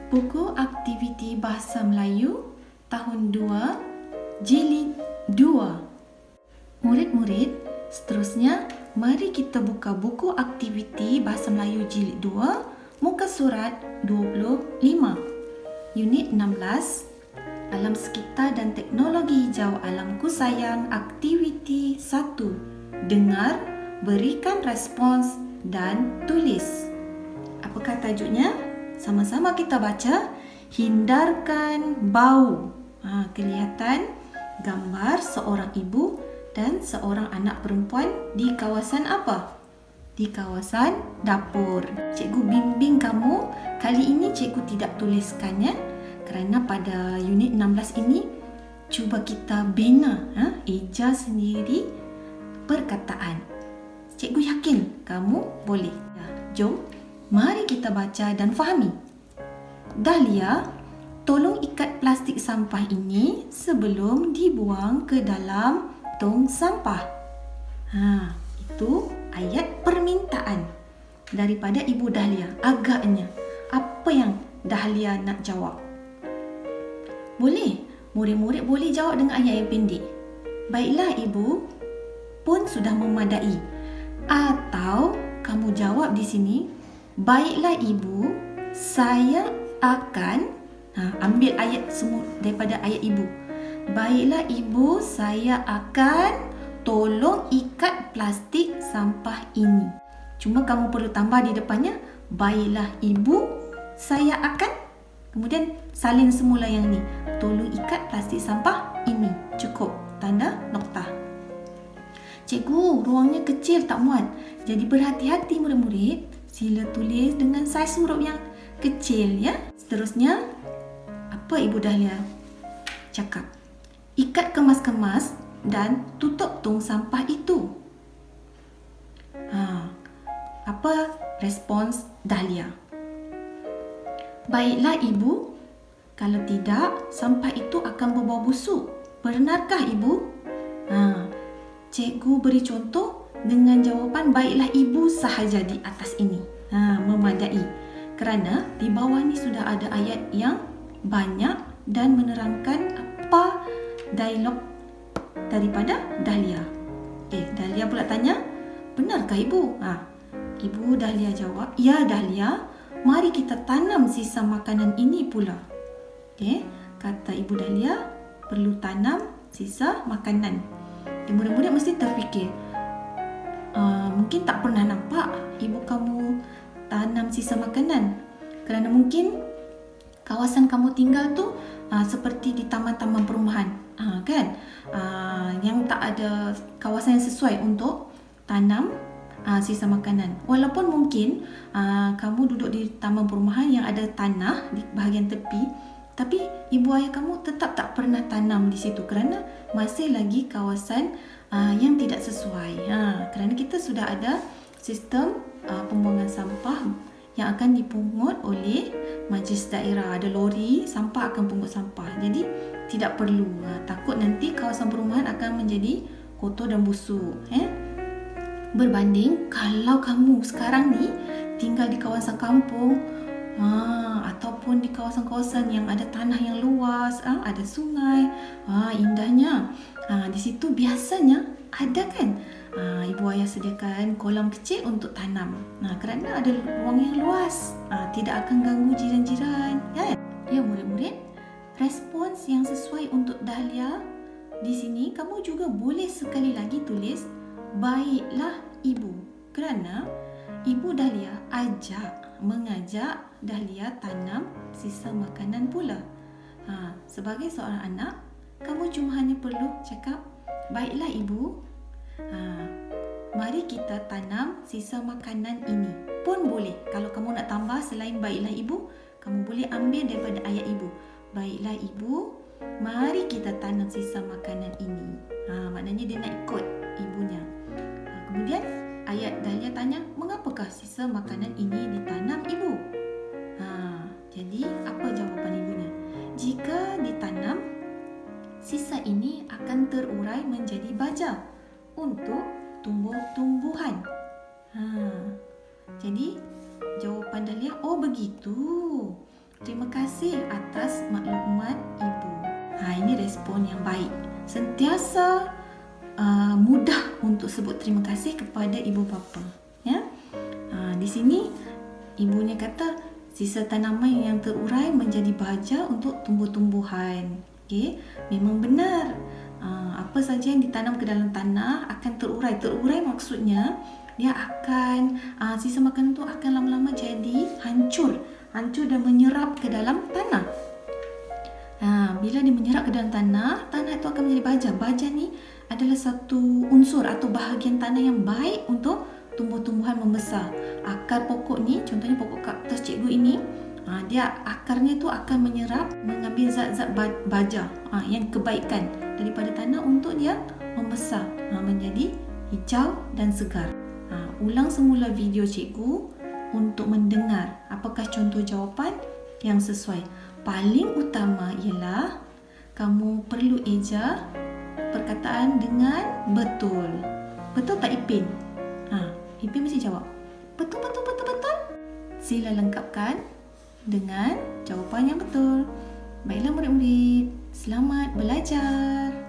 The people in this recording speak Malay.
Buku Aktiviti Bahasa Melayu Tahun 2, Jilid 2. Murid-murid, seterusnya mari kita buka buku Aktiviti Bahasa Melayu Jilid 2, muka surat 25, unit 16, Alam Sekitar dan Teknologi Hijau Alamku Sayang, Aktiviti 1. Dengar, berikan respons dan tulis. Apakah tajuknya? Sama-sama kita baca. Hindarkan bau. Kelihatan gambar seorang ibu dan seorang anak perempuan di kawasan apa? Di kawasan dapur. Cikgu bimbing kamu. Kali ini cikgu tidak tuliskannya kerana pada unit 16 ini cuba kita bina eja sendiri perkataan. Cikgu yakin kamu boleh. Jom, mari kita baca dan fahami. Dahlia, tolong ikat plastik sampah ini sebelum dibuang ke dalam tong sampah. Itu ayat permintaan daripada Ibu Dahlia. Agaknya, apa yang Dahlia nak jawab? Boleh, murid-murid boleh jawab dengan ayat yang pendek. Baiklah, Ibu pun sudah memadai. Atau kamu jawab di sini, baiklah Ibu, saya akan ambil ayat semua daripada ayat Ibu. Baiklah Ibu, saya akan tolong ikat plastik sampah ini. Cuma kamu perlu tambah di depannya, baiklah Ibu, saya akan. Kemudian salin semula yang ni. Tolong ikat plastik sampah ini. Cukup. Tanda noktah. Cikgu, ruangnya kecil tak muat. Jadi berhati-hati murid-murid. Sila tulis dengan saiz huruf yang kecil ya. Seterusnya, apa Ibu Dahlia cakap? Ikat kemas-kemas dan tutup tong sampah itu. Apa respons Dahlia? Baiklah Ibu, kalau tidak sampah itu akan berbau busuk. Benarkah Ibu? Cikgu beri contoh dengan jawapan baiklah Ibu sahaja di atas ini. Memadai. Kerana di bawah ni sudah ada ayat yang banyak dan menerangkan apa dialog daripada Dahlia. Dahlia pula tanya, benarkah Ibu? Ibu Dahlia jawab, ya Dahlia, mari kita tanam sisa makanan ini pula. Kata Ibu Dahlia, perlu tanam sisa makanan. Murid-murid mesti terfikir, mungkin tak pernah nampak ibu kamu tanam sisa makanan. Kerana mungkin kawasan kamu tinggal tu seperti di taman-taman perumahan, kan? Yang tak ada kawasan yang sesuai untuk tanam sisa makanan. Walaupun mungkin kamu duduk di taman perumahan yang ada tanah di bahagian tepi, tapi ibu ayah kamu tetap tak pernah tanam di situ kerana masih lagi kawasan yang tidak sesuai. Kerana kita sudah ada sistem pembuangan sampah yang akan dipungut oleh majlis daerah. Ada lori sampah akan pungut sampah. Jadi tidak perlu. Takut nanti kawasan perumahan akan menjadi kotor dan busuk. Berbanding kalau kamu sekarang ni tinggal di kawasan kampung, ataupun di kawasan-kawasan yang ada tanah yang luas, ada sungai, indahnya. Di situ biasanya ada kan, ibu ayah sediakan kolam kecil untuk tanam. Kerana ada ruang yang luas, tidak akan ganggu jiran-jiran, kan? Ya murid-murid, respons yang sesuai untuk Dahlia di sini kamu juga boleh sekali lagi tulis baiklah Ibu, kerana Ibu Dahlia mengajak Dahlia tanam sisa makanan pula. Sebagai seorang anak, kamu cuma hanya perlu cakap, baiklah Ibu, mari kita tanam sisa makanan ini. Pun boleh. Kalau kamu nak tambah selain baiklah Ibu, kamu boleh ambil daripada ayat Ibu. Baiklah Ibu, mari kita tanam sisa makanan ini. Maknanya dia nak ikut ibunya. Kemudian ayat Dahlia tanya, mengapakah sisa makanan ini ditanam Ibu? Jadi apa jawapan ibunya? Jika ditanam, sisa ini akan terurai menjadi baja untuk tumbuh-tumbuhan. Jadi jawapan Dahlia, oh begitu. Terima kasih atas maklumat ibu. Ini respon yang baik. Sentiasa mudah untuk sebut terima kasih kepada ibu bapa. Ya. Di sini ibunya kata sisa tanaman yang terurai menjadi baja untuk tumbuh-tumbuhan. Okey, memang benar. Apa saja yang ditanam ke dalam tanah akan terurai. Terurai maksudnya dia akan sisa makanan tu akan lama-lama jadi hancur dan menyerap ke dalam tanah. Bila dia menyerap ke dalam tanah itu akan menjadi baja. Baja ni adalah satu unsur atau bahagian tanah yang baik untuk tumbuh-tumbuhan membesar. Akar pokok ni, contohnya pokok kaktus cikgu ini, dia akarnya tu akan menyerap, mengambil zat-zat baja yang kebaikan daripada tanah untuk dia membesar menjadi hijau dan segar. Ulang semula video cikgu untuk mendengar apakah contoh jawapan yang sesuai. Paling utama ialah kamu perlu eja perkataan dengan betul. Betul tak Ipin? Ipin mesti jawab. Betul. Sila lengkapkan dengan jawapan yang betul. Baiklah murid-murid, selamat belajar.